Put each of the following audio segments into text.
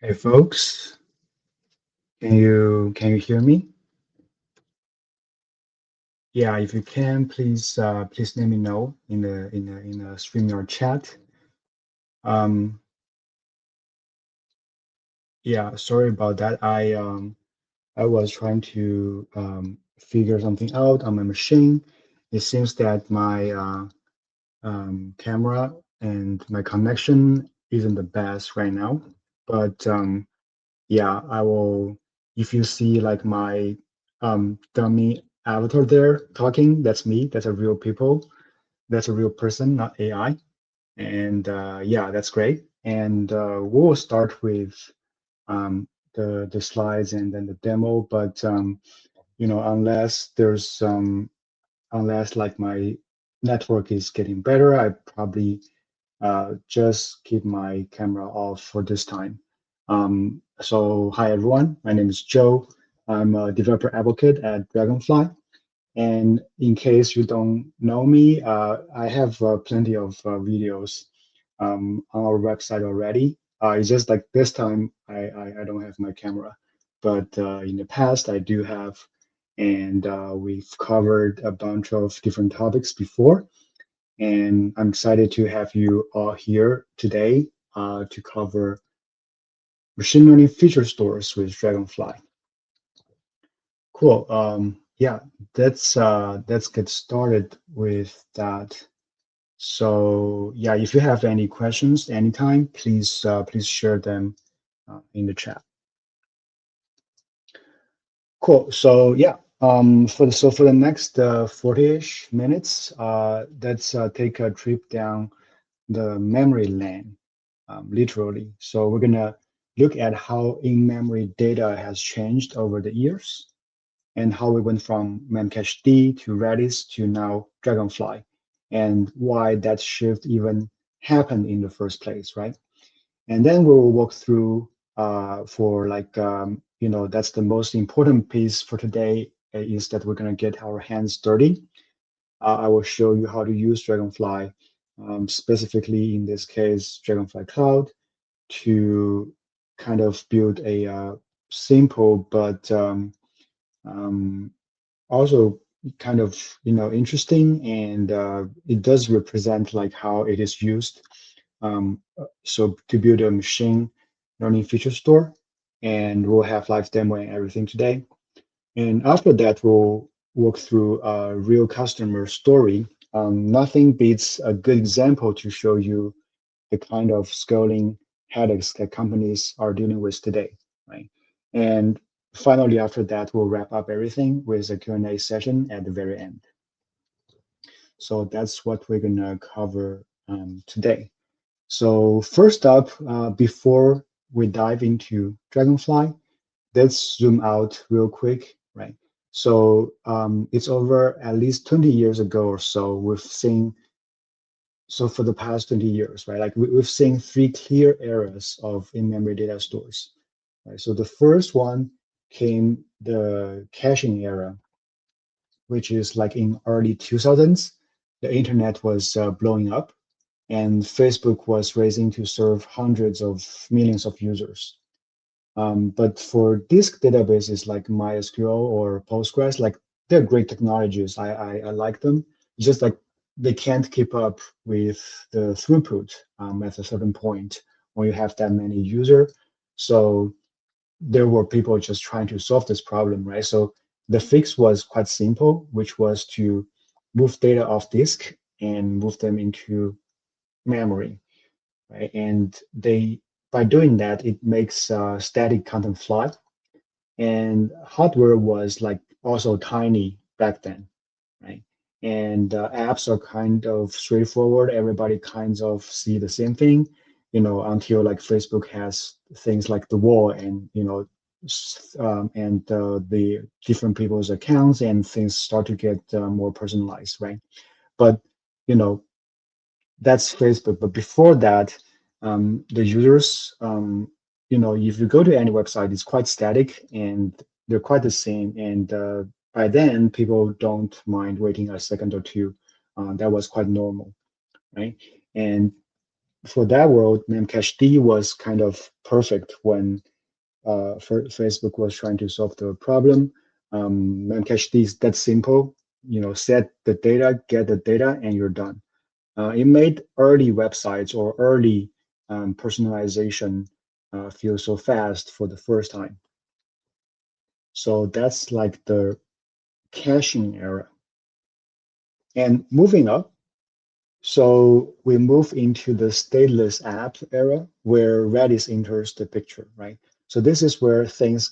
Hey folks, can you hear me? Yeah, if you can, please let me know in the StreamYard chat. Um, yeah, sorry about that. I was trying to figure something out on my machine. It seems that my camera and my connection isn't the best right now, but yeah, I will. If you see like my dummy avatar there talking, that's me. That's a real people. That's a real person, not AI. And yeah, that's great. And we'll start with the slides and then the demo. But unless there's unless like my network is getting better, I probably just keep my camera off for this time. So hi everyone, my name is Joe. I'm a developer advocate at Dragonfly. And in case you don't know me, I have plenty of videos on our website already. It's just like this time I don't have my camera, but in the past I do have, and we've covered a bunch of different topics before. And I'm excited to have you all here today to cover machine learning feature stores with Dragonfly. Cool. Yeah, let's get started with that. So yeah, if you have any questions anytime, please share them in the chat. Cool. So yeah, for the next 40-ish minutes, let's take a trip down the memory lane, literally. So we're gonna look at how in-memory data has changed over the years and how we went from Memcached to Redis to now Dragonfly, and why that shift even happened in the first place, right? And then we'll walk through for like, that's the most important piece for today is that we're gonna get our hands dirty. I will show you how to use Dragonfly, specifically in this case, Dragonfly Cloud, to kind of build a simple but um, also kind of interesting, and it does represent like how it is used. So to build a machine learning feature store, and we'll have live demo and everything today. And after that, we'll walk through a real customer story. Nothing beats a good example to show you the kind of scaling headaches that companies are dealing with today, right? And finally, after that, we'll wrap up everything with a Q&A session at the very end. So that's what we're gonna cover today. So first up, before we dive into Dragonfly, let's zoom out real quick, right? So it's over at least 20 years ago or so, we've seen, so for the past 20 years, right? Like we've seen three clear eras of in-memory data stores, right? So the first one came the caching era, which is like in early 2000s, the internet was blowing up and Facebook was racing to serve hundreds of millions of users. But for disk databases like MySQL or Postgres, like they're great technologies. I like them. It's just like they can't keep up with the throughput at a certain point when you have that many user. So there were people just trying to solve this problem, right? So the fix was quite simple, which was to move data off disk and move them into memory, right? And they by doing that, it makes static content fly. And hardware was like also tiny back then, right? And apps are kind of straightforward. Everybody kinds of see the same thing, until like Facebook has things like the wall and and the different people's accounts and things start to get more personalized, right? But you know that's Facebook. But before that, the users, if you go to any website, it's quite static and they're quite the same. And by then, people don't mind waiting a second or two. That was quite normal, right? And for that world, Memcached was kind of perfect when Facebook was trying to solve the problem. Memcached is that simple. Set the data, get the data, and you're done. It made early websites or early personalization feel so fast for the first time. So that's like the caching era. And moving up, so we move into the stateless app era where Redis enters the picture, right? So this is where things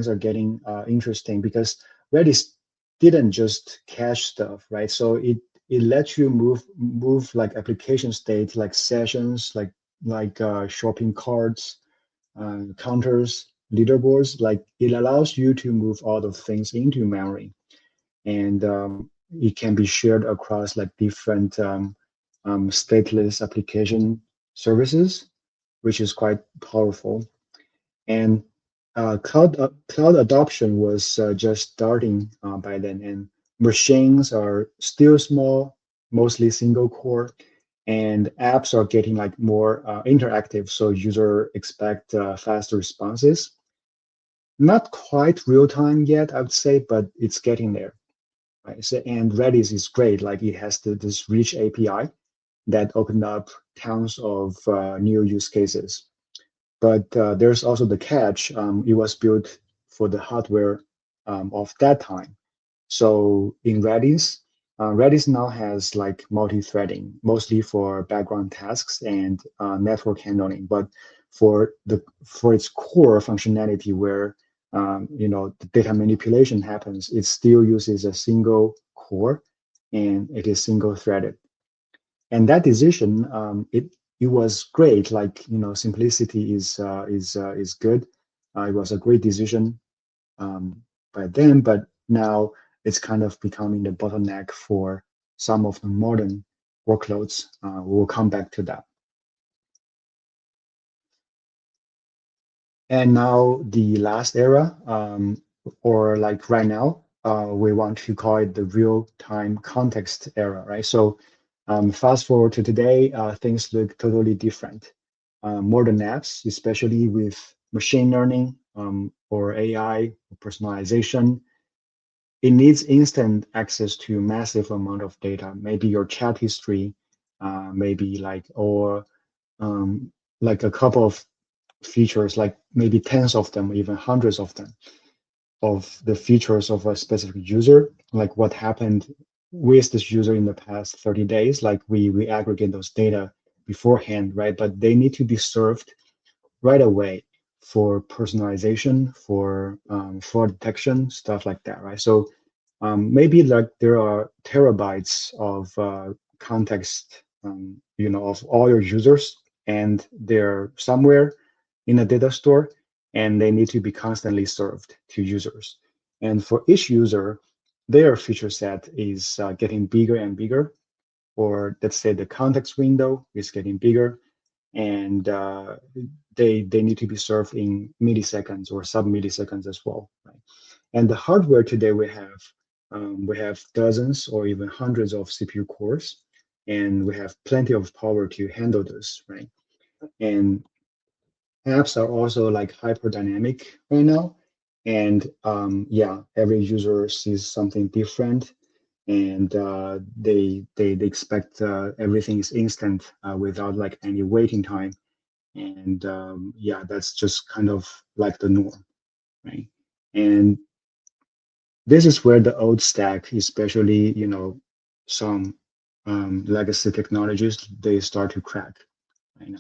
are getting interesting because Redis didn't just cache stuff, right? So it lets you move like application state, like sessions, like shopping carts, counters, leaderboards. Like it allows you to move all those things into memory, and it can be shared across like different stateless application services, which is quite powerful. And cloud adoption was just starting by then, and machines are still small, mostly single core, and apps are getting like more interactive, so user expect faster responses. Not quite real time yet, I would say, but it's getting there. Right? So, and Redis is great. Like it has this rich API that opened up tons of new use cases. But there's also the catch. It was built for the hardware of that time. So in Redis, Redis now has like multi-threading, mostly for background tasks and network handling. But for its core functionality, where the data manipulation happens, it still uses a single core, and it is single-threaded. And that decision, it was great. Like simplicity is good. It was a great decision by then, but now it's kind of becoming the bottleneck for some of the modern workloads. We'll come back to that. And now the last era, or like right now, we want to call it the real-time context era, right? So fast forward to today, things look totally different. Modern apps, especially with machine learning or AI, personalization, it needs instant access to massive amount of data, maybe your chat history, maybe um, like a couple of features, like maybe tens of them, even hundreds of them, of the features of a specific user, like what happened with this user in the past 30 days. Like we aggregate those data beforehand, right? But they need to be served right away for personalization, for fraud detection, stuff like that, right? So maybe like there are terabytes of context, of all your users, and they're somewhere in a data store, and they need to be constantly served to users. And for each user, their feature set is getting bigger and bigger, or let's say the context window is getting bigger, and they need to be served in milliseconds or sub-milliseconds as well, right? And the hardware today we have dozens or even hundreds of CPU cores, and we have plenty of power to handle this, right? And apps are also like hyper dynamic right now, and yeah, every user sees something different, and they expect everything is instant without like any waiting time, and yeah, that's just kind of like the norm, right? And this is where the old stack, especially some legacy technologies, they start to crack right now.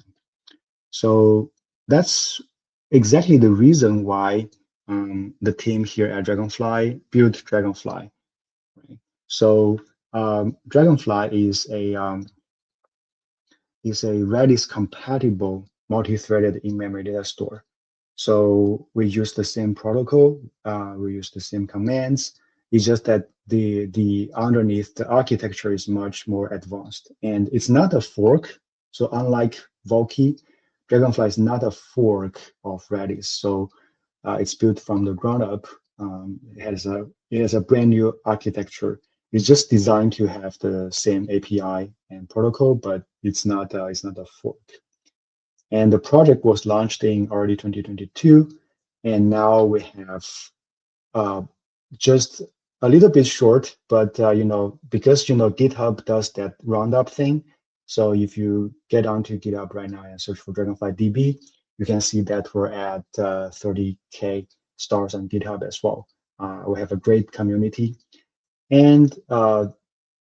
So that's exactly the reason why the team here at Dragonfly built Dragonfly. Right? So Dragonfly is a Redis compatible multi-threaded in-memory data store. So we use the same protocol, we use the same commands. It's just that the underneath the architecture is much more advanced, and it's not a fork. So unlike Volkey, Dragonfly is not a fork of Redis. So it's built from the ground up. It has a brand new architecture, It's just designed to have the same API and protocol, but it's not a fork. And the project was launched in early 2022, and now we have uh, just a little bit short, but because GitHub does that roundup thing. So if you get onto GitHub right now and search for Dragonfly DB, you can see that we're at 30K stars on GitHub as well. We have a great community, and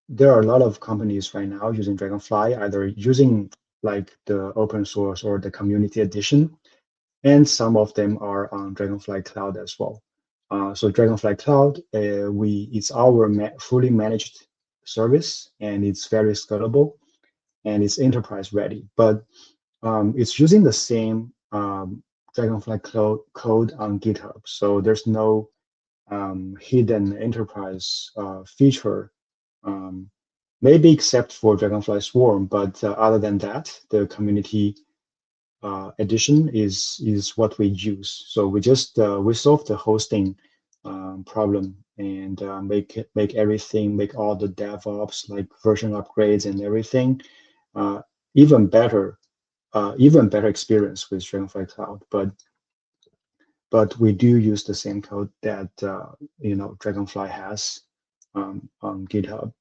there are a lot of companies right now using Dragonfly, either using like the open source or the community edition, and some of them are on Dragonfly Cloud as well. So Dragonfly Cloud, it's our fully managed service, and it's very scalable and it's enterprise ready. But it's using the same Dragonfly code on GitHub, so there's no hidden enterprise feature, um, maybe except for Dragonfly Swarm. But other than that, the community edition is what we use. So we solve the hosting problem, and make all the DevOps, like version upgrades and everything, uh, even better, even better experience with Dragonfly Cloud. But we do use the same code that Dragonfly has on GitHub.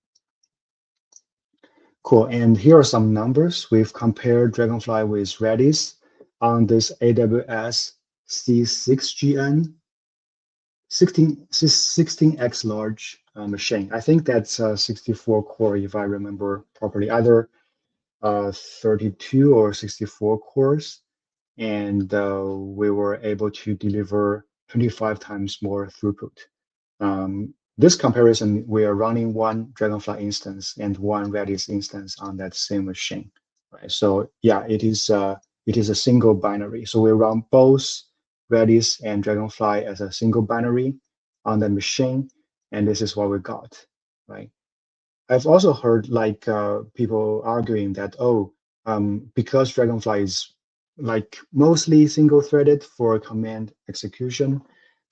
Cool. And here are some numbers. We've compared Dragonfly with Redis on this AWS C6GN 16x large machine. I think that's 64 core, if I remember properly, either 32 or 64 cores. And we were able to deliver 25 times more throughput. This comparison, we are running one Dragonfly instance and one Redis instance on that same machine, right? So yeah, it is a single binary. So we run both Redis and Dragonfly as a single binary on the machine, and this is what we got, right? I've also heard like people arguing that, oh, because Dragonfly is like mostly single-threaded for command execution,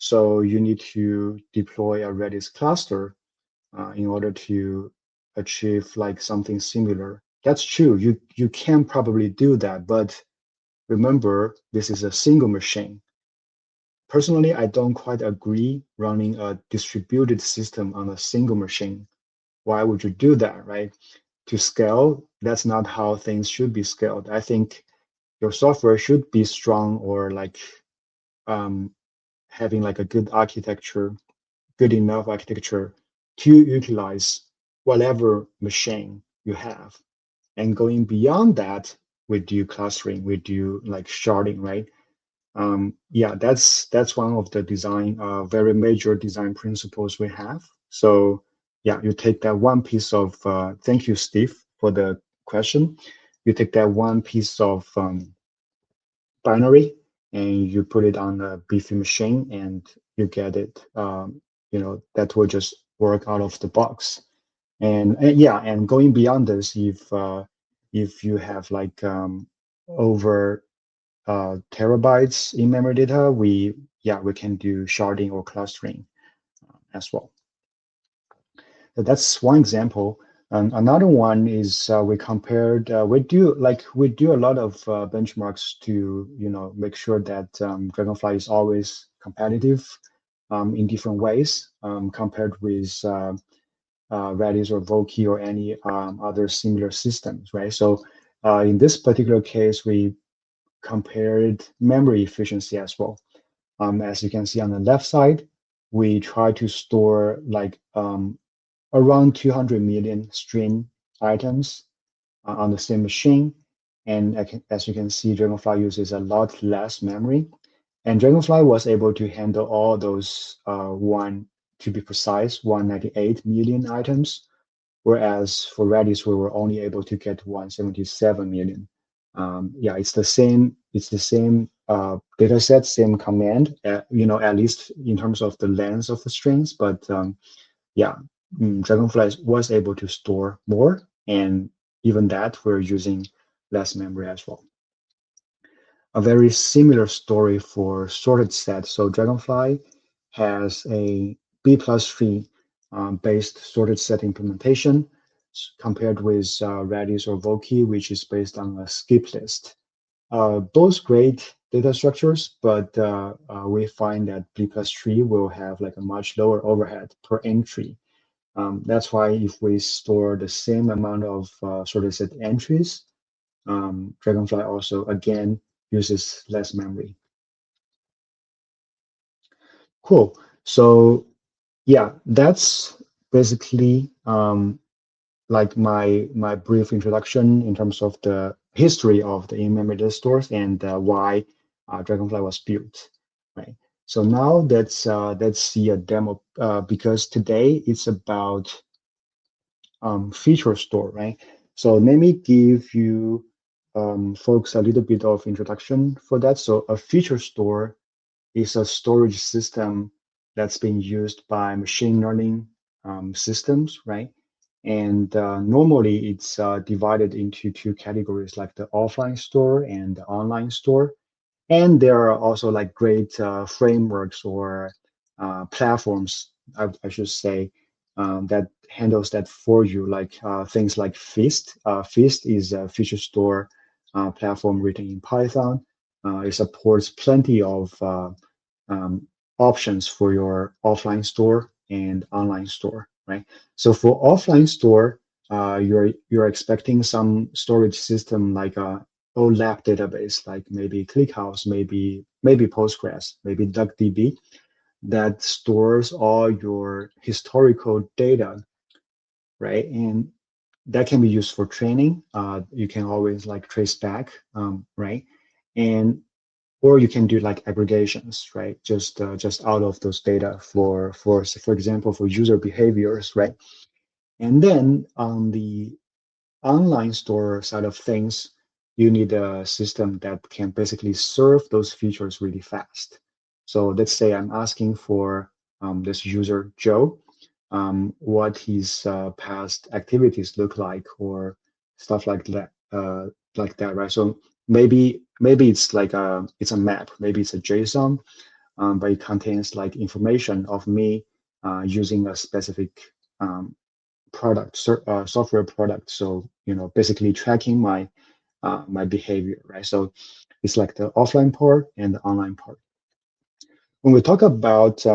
so you need to deploy a Redis cluster in order to achieve like something similar. That's true. You can probably do that, but remember, this is a single machine. Personally, I don't quite agree running a distributed system on a single machine. Why would you do that, right? To scale, that's not how things should be scaled. I think your software should be strong, or like um, having like a good architecture, good enough architecture to utilize whatever machine you have. And going beyond that, we do clustering, we do like sharding, right? Yeah, that's one of the design, very major design principles we have. So yeah, you take that one piece of, thank you, Steve, for the question. You take that one piece of binary and you put it on a beefy machine, and you get it. That will just work out of the box. And yeah, and going beyond this, if you have like over terabytes in memory data, we can do sharding or clustering as well. So that's one example. Another one is we compared. We do a lot of benchmarks to make sure that Dragonfly is always competitive in different ways compared with Redis or Voki or any other similar systems, right? So in this particular case, we compared memory efficiency as well. As you can see on the left side, we try to store like around 200 million string items on the same machine. And as you can see, Dragonfly uses a lot less memory. And Dragonfly was able to handle all those to be precise, 198 million items, whereas for Redis, we were only able to get 177 million. Yeah, it's the same. It's the same data set, same command. At least in terms of the length of the strings. But yeah, Dragonfly was able to store more, and even that we're using less memory as well. A very similar story for sorted set. So Dragonfly has a B plus tree based sorted set implementation compared with Redis or Voki, which is based on a skip list. Both great data structures, but we find that B plus tree will have like a much lower overhead per entry. That's why if we store the same amount of sorted set entries, Dragonfly also again uses less memory. Cool. So yeah, that's basically like my brief introduction in terms of the history of the in-memory data stores and why Dragonfly was built, right? So now let's see a demo because today it's about feature store, right? So let me give you folks a little bit of introduction for that. So a feature store is a storage system that's being used by machine learning systems, right? And normally it's divided into two categories, like the offline store and the online store. And there are also like great frameworks or platforms, I should say, that handles that for you, like things like Feast. Feast is a feature store platform written in Python. It supports plenty of um, options for your offline store and online store, right? So for offline store, you're expecting some storage system like a OLAP database, like maybe ClickHouse, maybe Postgres, maybe DuckDB, that stores all your historical data, right? And that can be used for training. You can always like trace back, right? And or you can do like aggregations, right? Just out of those data for example for user behaviors, right? And then on the online store side of things, you need a system that can basically serve those features really fast. So let's say I'm asking for this user Joe, what his past activities look like, or stuff like that, right? So maybe it's like it's a map, maybe it's a JSON, but it contains like information of me using a specific product, software product. So basically tracking my behavior, right? So it's like the offline part and the online part. When we talk about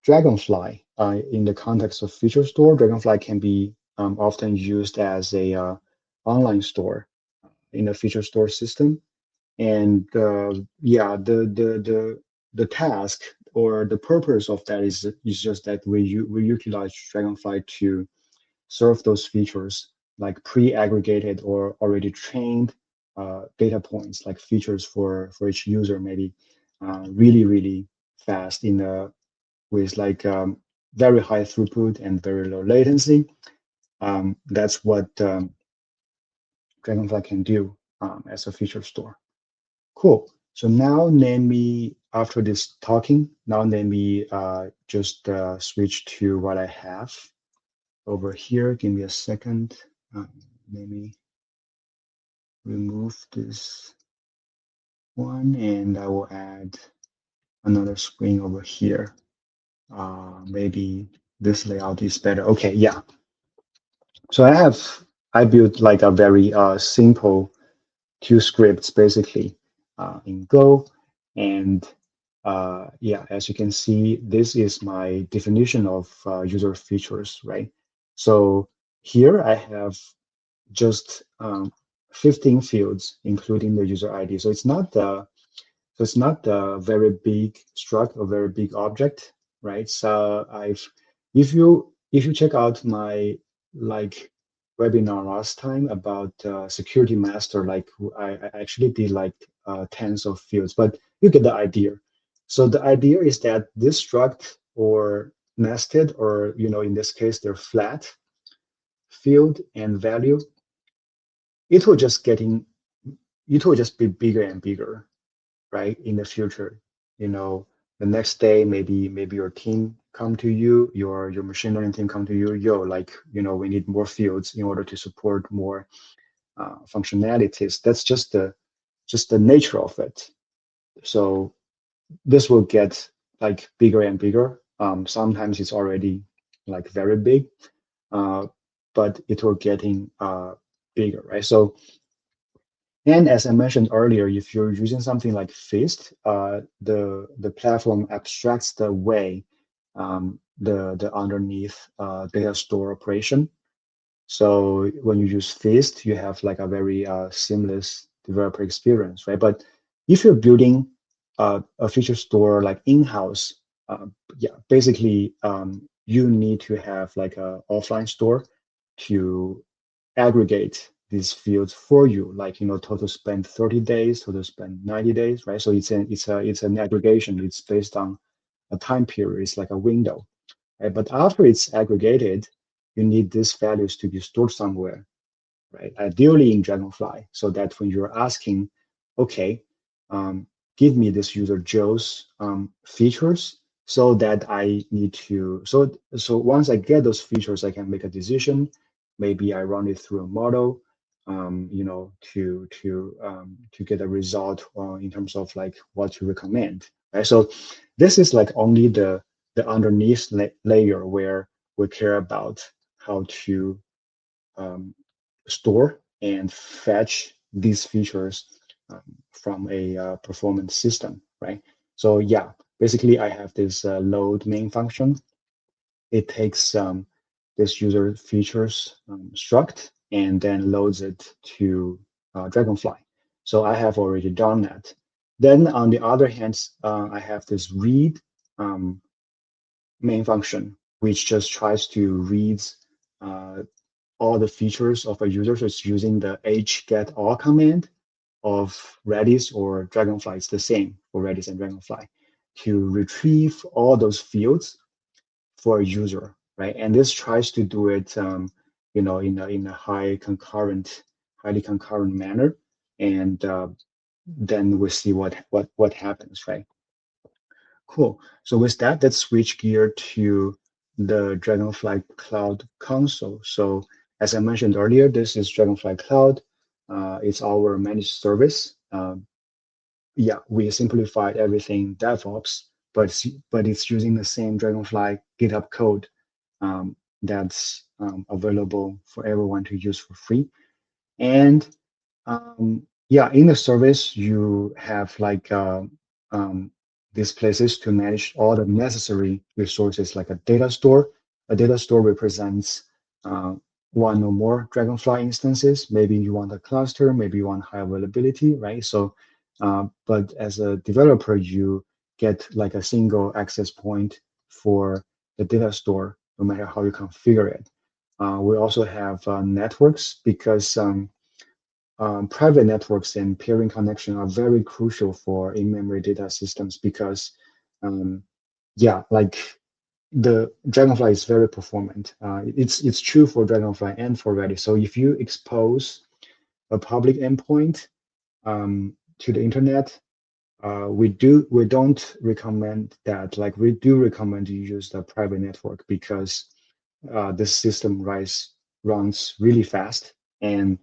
Dragonfly in the context of feature store, Dragonfly can be often used as a online store in a feature store system. And yeah, the task or the purpose of that is just that we utilize Dragonfly to serve those features like pre-aggregated or already trained data points, like features for each user, maybe really fast in a with like very high throughput and very low latency. That's what Dragonfly can do as a feature store. Cool. So now let me, after this talking, now let me just switch to what I have over here. Give me a second. Let me remove this one and I will add another screen over here. Maybe this layout is better. Okay, yeah. So I built like a very simple two scripts basically in Go. And yeah, as you can see, this is my definition of user features, right? So here I have just 15 fields, including the user ID. So it's not a very big struct or very big object, right? So if you check out my like webinar last time about security master, like I actually did like tens of fields, but you get the idea. So the idea is that this struct or nested, or in this case they're flat field and value, it will just getting it will just be bigger and bigger, right, in the future. you know the next day, maybe your team come to you, your machine learning team come to you, yo, like we need more fields in order to support more functionalities. That's just the nature of it. So this will get like bigger and bigger. Sometimes it's already like very big, uh, but it will getting bigger, right? So, and as I mentioned earlier, if you're using something like Fist, the platform abstracts the way the underneath data store operation. So when you use Fist, you have like a very seamless developer experience, right? But if you're building a feature store like in-house, yeah, basically you need to have like a offline store to aggregate these fields for you, like total spend 30 days, total spend 90 days, right? So it's an aggregation. It's based on a time period. It's like a window, right? But after it's aggregated, you need these values to be stored somewhere, right? Ideally in Dragonfly, so that when you're asking, okay, um, give me this user Joe's features, so that I need to, so once I get those features, I can make a decision. Maybe I run it through a model, to get a result in terms of like what to recommend, right? So this is like only the underneath layer where we care about how to um, store and fetch these features from a performance system, right? So yeah, basically I have this load main function. It takes this user features struct and then loads it to Dragonfly. So I have already done that. Then on the other hand, I have this read um, main function, which just tries to read uh, all the features of a user. So it's using the hgetAll command of Redis or Dragonfly. It's the same for Redis and Dragonfly to retrieve all those fields for a user, right? And this tries to do it, in a highly concurrent manner, and then we see what happens, right? Cool. So with that, let's switch gear to the Dragonfly Cloud console. So as I mentioned earlier, this is Dragonfly Cloud. It's our managed service. Yeah, we simplified everything DevOps, but it's using the same Dragonfly GitHub code that's available for everyone to use for free. And yeah, in the service, you have like um, these places to manage all the necessary resources, like a data store. A data store represents uh, one or more Dragonfly instances. Maybe you want a cluster, maybe you want high availability, right? So, but as a developer, you get like a single access point for the data store, no matter how you configure it. We also have networks because private networks and peering connection are very crucial for in-memory data systems because, yeah, like the Dragonfly is very performant. It's true for Dragonfly and for Redis. So if you expose a public endpoint to the internet, we don't recommend that. Like we do recommend you use the private network because this system runs really fast, and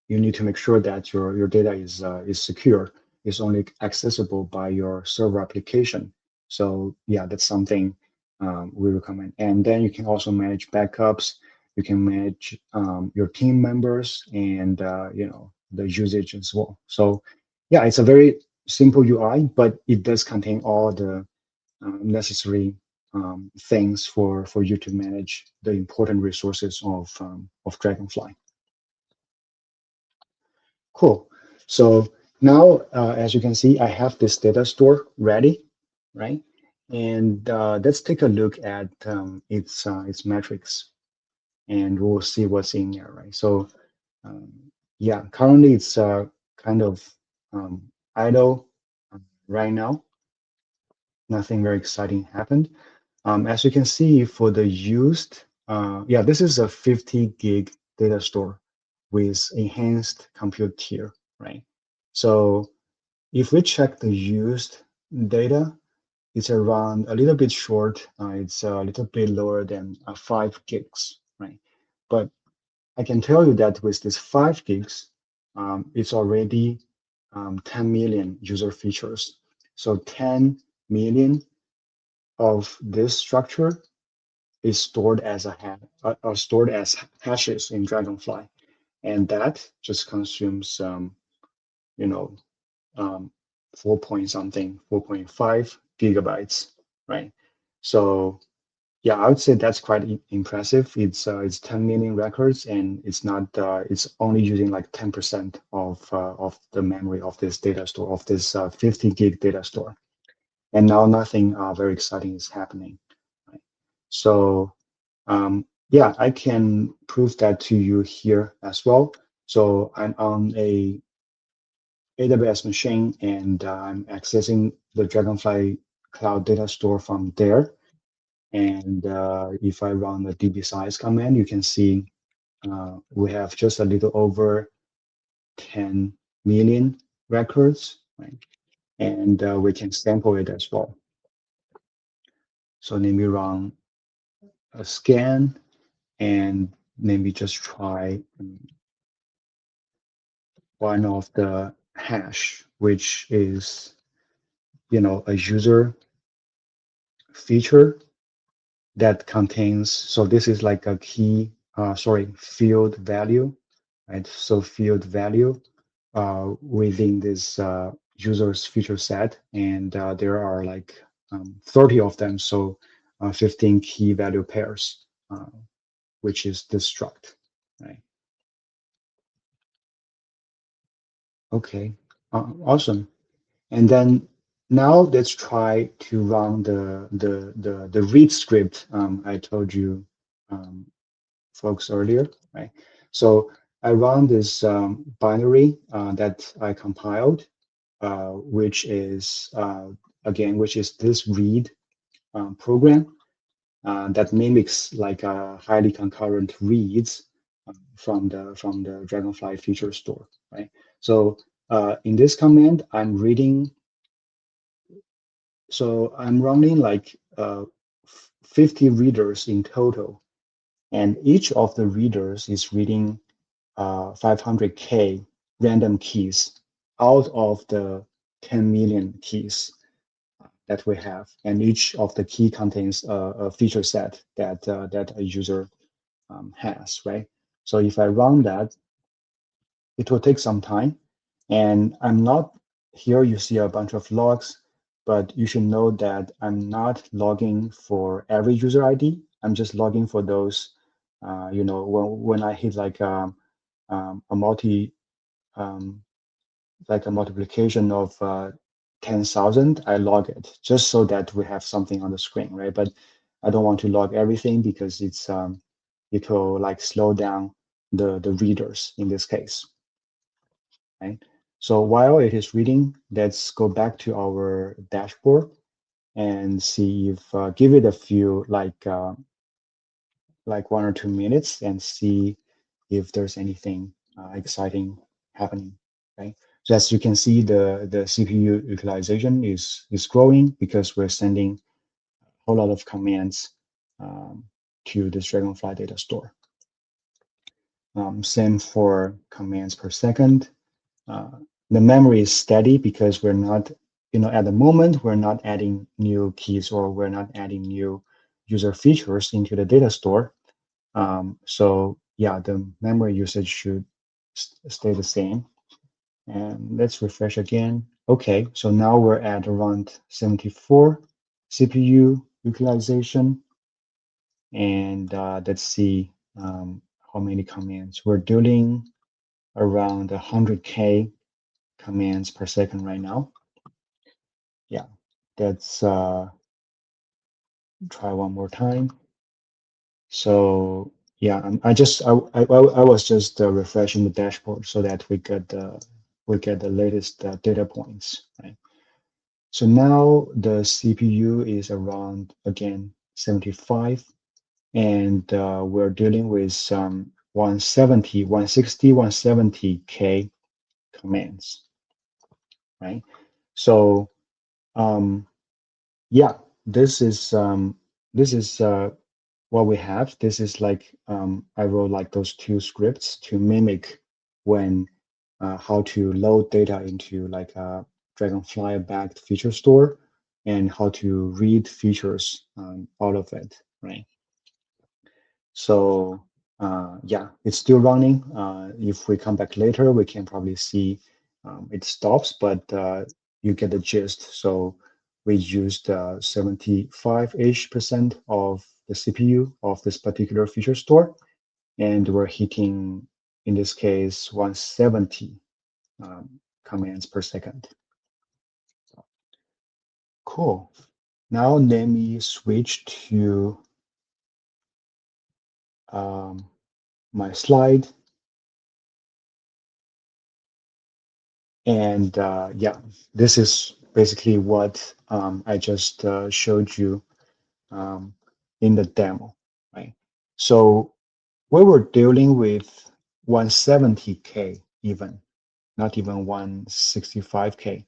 you need to make sure that your data is secure, is only accessible by your server application. So yeah, that's something we recommend. And then you can also manage backups. You can manage your team members and the usage as well. So yeah, it's a very simple UI, but it does contain all the necessary things for you to manage the important resources of Dragonfly. Cool. So now, as you can see, I have this data store ready, right? And let's take a look at its metrics, and we'll see what's in there, right? So um, yeah, currently it's kind of um, idle right now. Nothing very exciting happened. As you can see, for the used, yeah, this is a 50 gig data store with enhanced compute tier, right? So if we check the used data, it's around a little bit short. It's a little bit lower than 5 gigs, right? But I can tell you that with this 5 gigs, it's already 10 million user features. So 10 million of this structure is stored as a stored as hashes in Dragonfly, and that just consumes you know um, 4 point something, 4.5 gigabytes, right? So yeah, I would say that's quite impressive. It's 10 million records, and it's only using like 10% of the memory of this data store, of this 50 gig data store. And now nothing very exciting is happening. Right? So yeah, I can prove that to you here as well. So I'm on a AWS machine, and I'm accessing the Dragonfly Cloud Data Store from there. And if I run the dbsize command, you can see we have just a little over 10 million records, right? And we can sample it as well. So let me run a scan and maybe just try one of the hash, which is, a user feature that contains, so this is like a key, sorry, field value, right? So field value within this user's feature set, and there are like 30 of them, so 15 key value pairs, which is this struct, right? Okay, awesome. And then now let's try to run the read script I told you um, folks earlier, right? So I run this binary that I compiled, which is which is this read program that mimics like highly concurrent reads from the Dragonfly feature store, right? So in this command, I'm running like 50 readers in total, and each of the readers is reading 500K random keys out of the 10 million keys that we have, and each of the key contains a feature set that a user has, right? So if I run that, it will take some time, and I'm not here. You see a bunch of logs, but you should know that I'm not logging for every user ID. I'm just logging for those. When I hit like a multi um, like a multiplication of 10,000, I log it just so that we have something on the screen, right? But I don't want to log everything because it will like slow down the readers in this case, right? So while it is reading, let's go back to our dashboard and see if give it a few like 1 or 2 minutes and see if there's anything exciting happening, right? So as you can see, the CPU utilization is growing because we're sending a whole lot of commands um, to this Dragonfly data store. Same for commands per second. Uh, the memory is steady because we're not, at the moment, we're not adding new keys or we're not adding new user features into the data store. So yeah, the memory usage should stay the same. And let's refresh again. Okay, so now we're at around 74 CPU utilization. And let's see how many commands. We're doing around 100K commands per second right now. Yeah, let's try one more time. So yeah, I was just refreshing the dashboard so that we get the latest data points, right? So now the CPU is around again 75, and we're dealing with some 170, 160, 170K commands, right? So yeah, this is what we have. This is like I wrote like those two scripts to mimic when how to load data into like a Dragonfly backed feature store and how to read features out of it, right? So yeah, it's still running. If we come back later, we can probably see it stops, but you get the gist. So we used 75-ish% of the CPU of this particular feature store, and we're hitting, in this case, 170 commands per second. Cool. Now let me switch to um, my slide. And yeah, this is basically what I just showed you um, in the demo, right? So we were dealing with 170K even, not even 165K.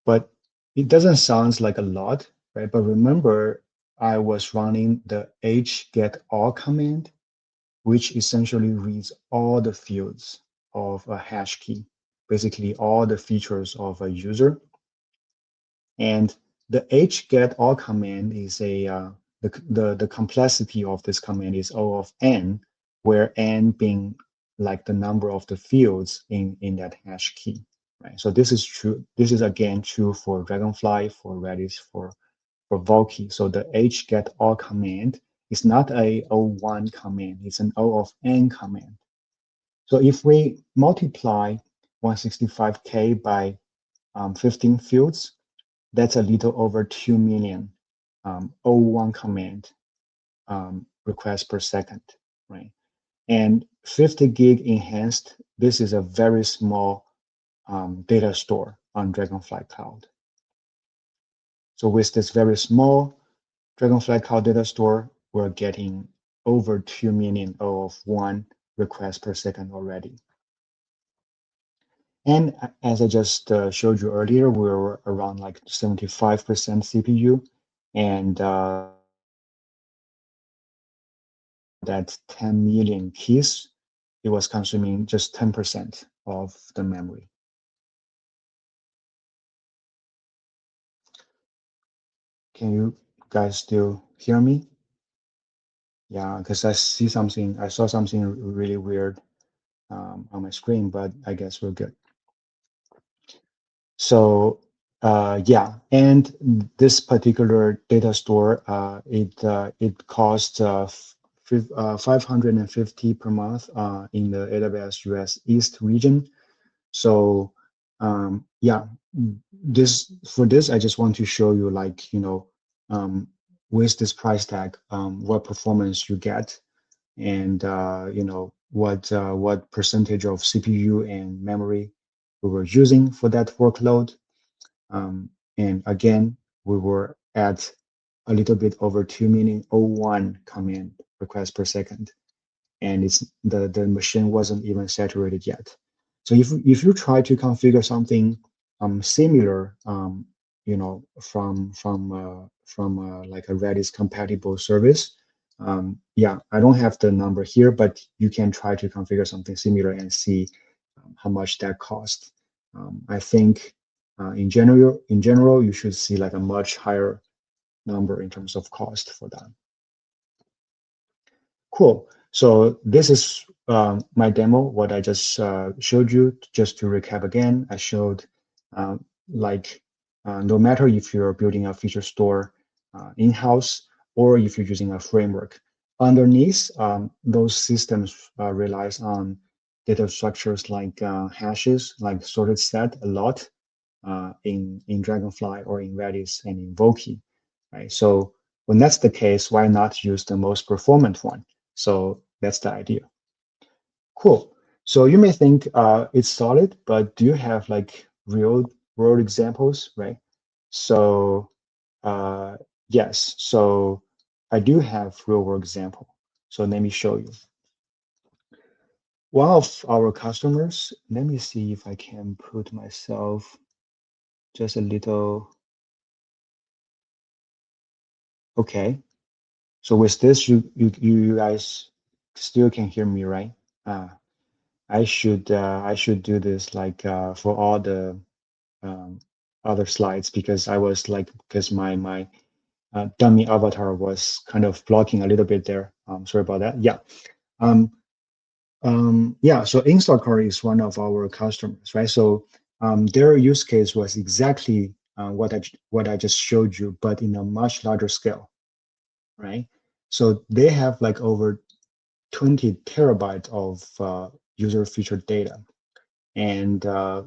But it doesn't sound like a lot, right? But remember, I was running the hgetAll command, which essentially reads all the fields of a hash key, basically all the features of a user. And the hgetAll command is the complexity of this command is O of n, where n being like the number of the fields in that hash key, right? So this is true. This is again true for Dragonfly, for Redis, for Volky. So the hgetAll command is not a O1 command, it's an O of n command. So if we multiply 165K by 15 fields, that's a little over 2 million O1 command requests per second, right? And 50 gig enhanced, this is a very small data store on Dragonfly Cloud. So with this very small Dragonfly Cloud data store, we're getting over 2 million of one request per second already. And as I just showed you earlier, we were around like 75% CPU. And that 10 million keys, it was consuming just 10% of the memory. Can you guys still hear me? Yeah, because I saw something really weird on my screen, but I guess we're good. So yeah, and this particular data store, it costs 550 per month in the AWS US East region. So yeah, this I just want to show you, like, with this price tag, what performance you get, and what percentage of CPU and memory we were using for that workload. And again, we were at a little bit over 2 million O1 command requests per second, and the machine wasn't even saturated yet. So if you try to configure something similar, from like a Redis compatible service, yeah, I don't have the number here, but you can try to configure something similar and see how much that costs. I think in general, you should see like a much higher number in terms of cost for that. Cool. So this is my demo, what I just showed you. Just to recap again, I showed like no matter if you're building a feature store in-house or if you're using a framework, underneath those systems relies on data structures like hashes, like sorted set a lot in Dragonfly or in Redis and in Volky, right? So when that's the case, why not use the most performant one? So that's the idea. Cool. So you may think it's solid, but do you have like real world examples, right? So yes, so I do have real world example. So let me show you. One of our customers, let me see if I can put myself just a little, okay. So with this, you guys still can hear me, right? Uh, I should do this like for all the um, other slides, because I was like, because my dummy avatar was kind of blocking a little bit there. Sorry about that. Yeah. Um, yeah, so Instacart is one of our customers, right? So their use case was exactly what I just showed you, but in a much larger scale, right? So they have like over 20 terabytes of user featured data, and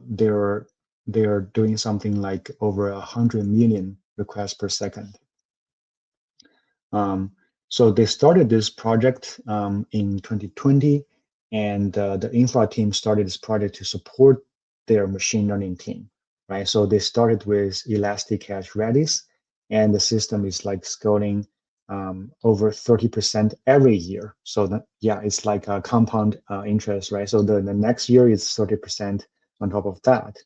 they're doing something like over 100 million requests per second. Um, so they started this project in 2020, and the infra team started this project to support their machine learning team, right? So they started with Elastic Cache Redis, and the system is like scaling over 30% every year. So that, yeah, it's like a compound interest, right? So the next year is 30% on top of that.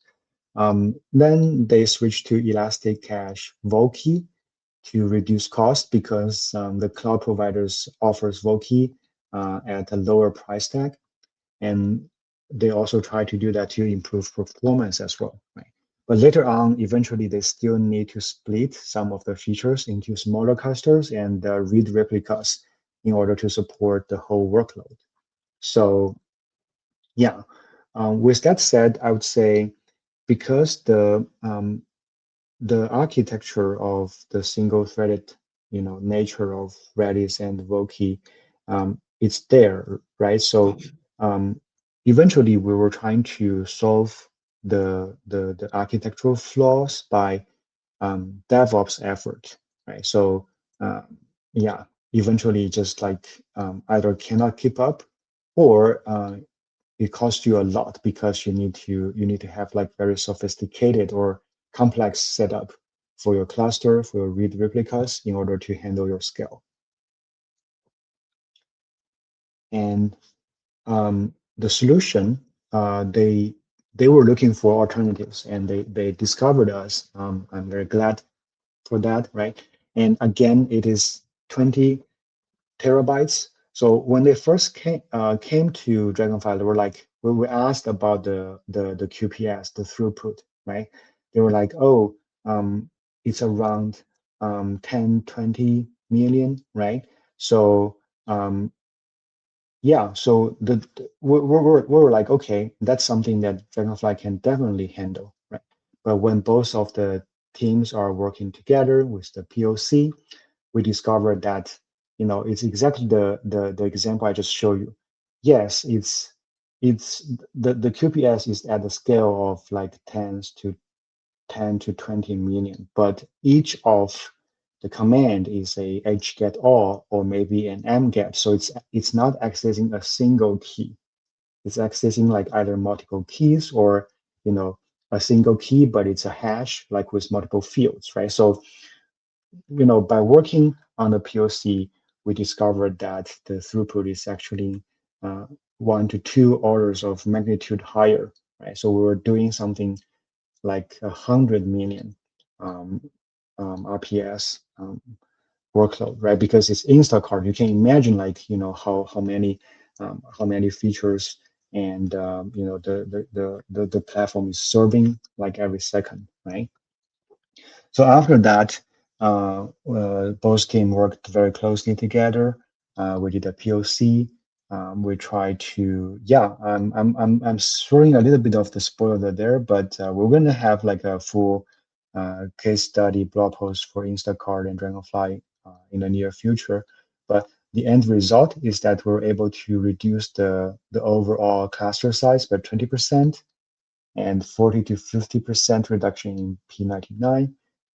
Then they switched to Elastic Cache Volkey to reduce cost because the cloud providers offers Volkey at a lower price tag, and they also try to do that to improve performance as well, right? But later on, eventually they still need to split some of the features into smaller clusters and read replicas in order to support the whole workload. So yeah, with that said, I would say because the architecture of the single-threaded, nature of Redis and Voki, it's there, right? So eventually, we were trying to solve the architectural flaws by DevOps effort, right? So yeah, eventually, just like either cannot keep up, or it costs you a lot because you need to have like very sophisticated or complex setup for your cluster, for your read replicas in order to handle your scale. And the solution, they were looking for alternatives, and they discovered us. I'm very glad for that, right? And again, it is 20 terabytes. So when they first came to Dragonfly, they were like, we were asked about the QPS, the throughput, right? They were like, oh, it's around 10, 20 million, right? So yeah, so we're like, okay, that's something that Dragonfly can definitely handle, right? But when both of the teams are working together with the POC, we discovered that it's exactly the example I just showed you. Yes, it's the QPS is at the scale of like tens to 10 to 20 million, but each of the command is a hget all or maybe an mget. So it's not accessing a single key. It's accessing like either multiple keys or a single key, but it's a hash like with multiple fields, right? So by working on the POC, we discovered that the throughput is actually 1 to 2 orders of magnitude higher, right? So we were doing something like 100 million um, RPS workload, right? Because it's Instacart. You can imagine, like how many features and the platform is serving like every second, right? So after that, both team worked very closely together. We did a POC. We tried to, yeah, I'm throwing a little bit of the spoiler there, but we're going to have like a full case study blog post for Instacart and Dragonfly in the near future. But the end result is that we're able to reduce the overall cluster size by 20% and 40 to 50% reduction in P99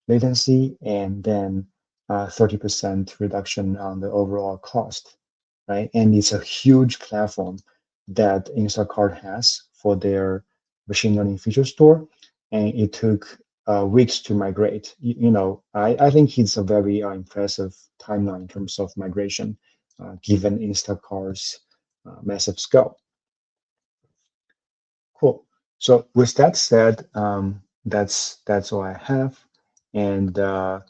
latency, and then 30% reduction on the overall cost, right? And it's a huge platform that Instacart has for their machine learning feature store, and it took weeks to migrate. I think it's a very impressive timeline in terms of migration, given Instacart's massive scale. Cool. So with that said, that's all I have, and yeah,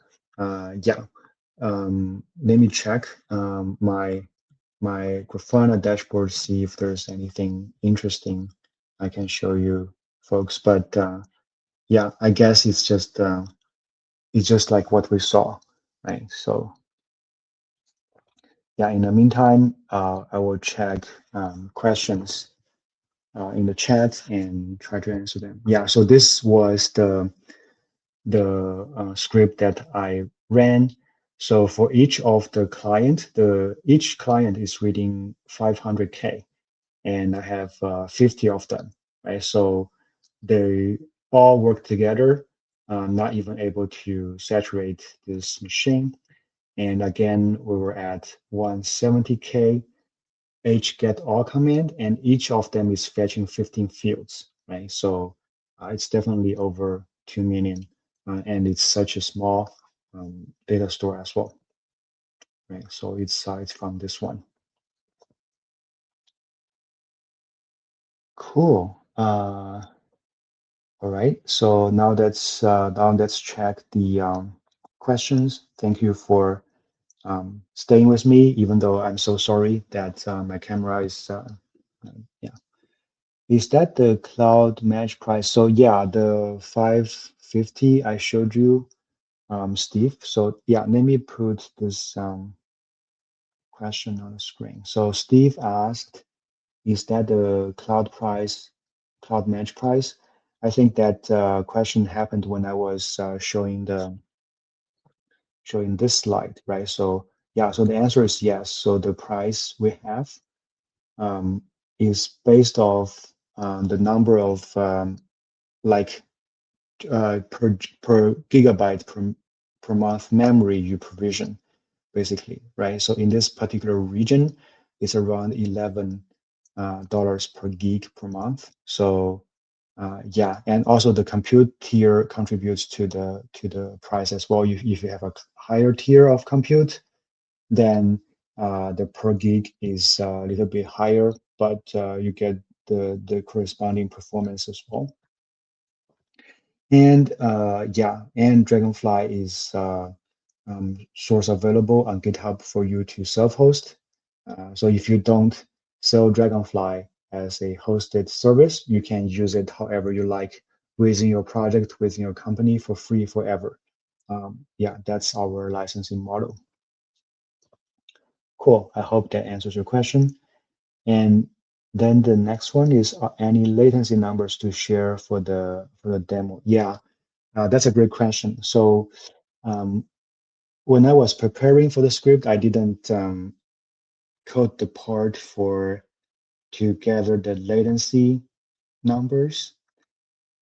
let me check my Grafana dashboard, see if there's anything interesting I can show you folks. But yeah, I guess it's just like what we saw, right? So yeah, in the meantime, I will check questions in the chat and try to answer them. Yeah, so this was the script that I ran. So for each of the client, each client is reading 500K, and I have 50 of them, right? So they all work together, not even able to saturate this machine. And again, we were at 170K get all command, and each of them is fetching 15 fields, right? So it's definitely over 2 million, and it's such a small data store as well, right? So it's from this one. Cool. All right. So now let's check the questions. Thank you for staying with me, even though I'm so sorry that my camera is yeah. Is that the cloud match price? So yeah, the 550 I showed you, Steve. So yeah, let me put this question on the screen. So Steve asked, is that the cloud price, cloud match price? I think that question happened when I was showing this slide, right? So yeah, so the answer is yes. So the price we have um, is based off the number of like per gigabyte per month memory you provision, basically, right? So in this particular region, it's around $11 per gig per month. So yeah, and also the compute tier contributes to the price as well. If you have a higher tier of compute, then the per gig is a little bit higher, but you get the corresponding performance as well. And yeah, and Dragonfly is source available on GitHub for you to self-host. So if you don't sell Dragonfly as a hosted service, you can use it however you like within your project, within your company for free forever. Yeah, that's our licensing model. Cool. I hope that answers your question. And then the next one is any latency numbers to share for the demo? Yeah, that's a great question. So um, when I was preparing for the script, I didn't code the part for to gather the latency numbers,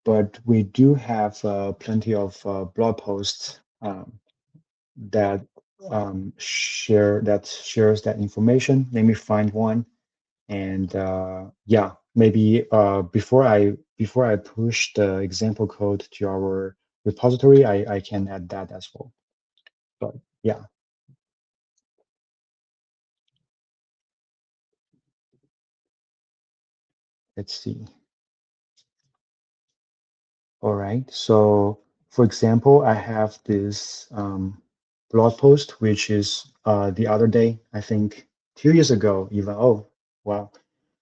but we do have plenty of blog posts that shares that information. Let me find one, and yeah, maybe before I push the example code to our repository, I can add that as well. But yeah, let's see. All right. So, for example, I have this blog post, which is the other day, I think 2 years ago, even. Oh, wow.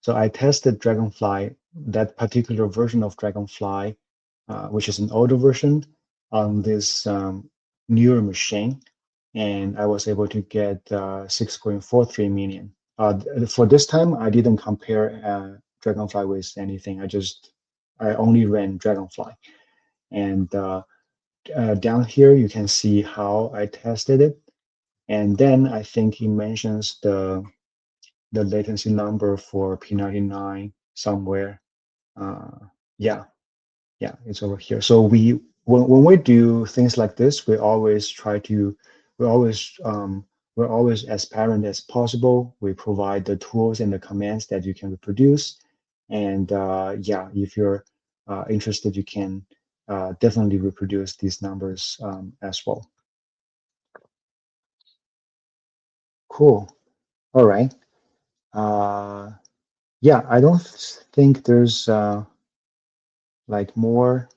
So I tested Dragonfly, that particular version of Dragonfly, which is an older version, on this newer machine, and I was able to get 6.43 million. For this time, I didn't compare Dragonfly with anything. I only ran Dragonfly. And down here, you can see how I tested it. And then I think he mentions the latency number for P99 somewhere. Uh, yeah, yeah, it's over here. So when we do things like this, we always try to we always we're always as parent as possible. We provide the tools and the commands that you can reproduce. And yeah, if you're interested, you can definitely reproduce these numbers as well. Cool. All right. Yeah, I don't think there's like more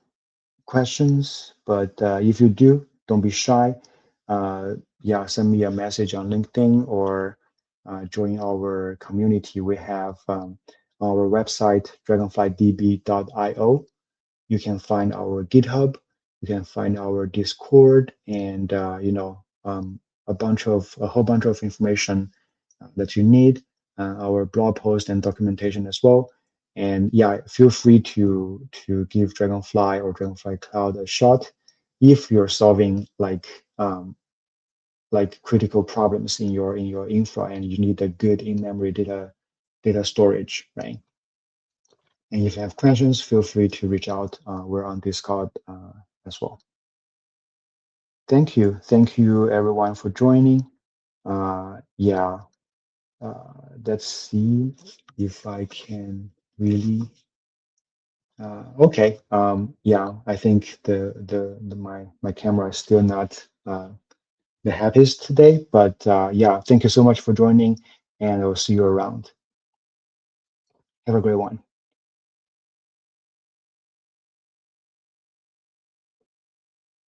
questions, but if you do, don't be shy. Yeah, send me a message on LinkedIn or join our community. We have our website, dragonflydb.io. You can find our GitHub, you can find our Discord, and a whole bunch of information that you need, our blog post and documentation as well. And yeah, feel free to give Dragonfly or Dragonfly Cloud a shot if you're solving like critical problems in your infra and you need a good in-memory data storage, right? And if you have questions, feel free to reach out. We're on Discord as well. Thank you everyone for joining. Yeah, let's see if I can really. Okay. Yeah, I think my camera is still not the happiest today, but yeah, thank you so much for joining, and I'll see you around. Have a great one.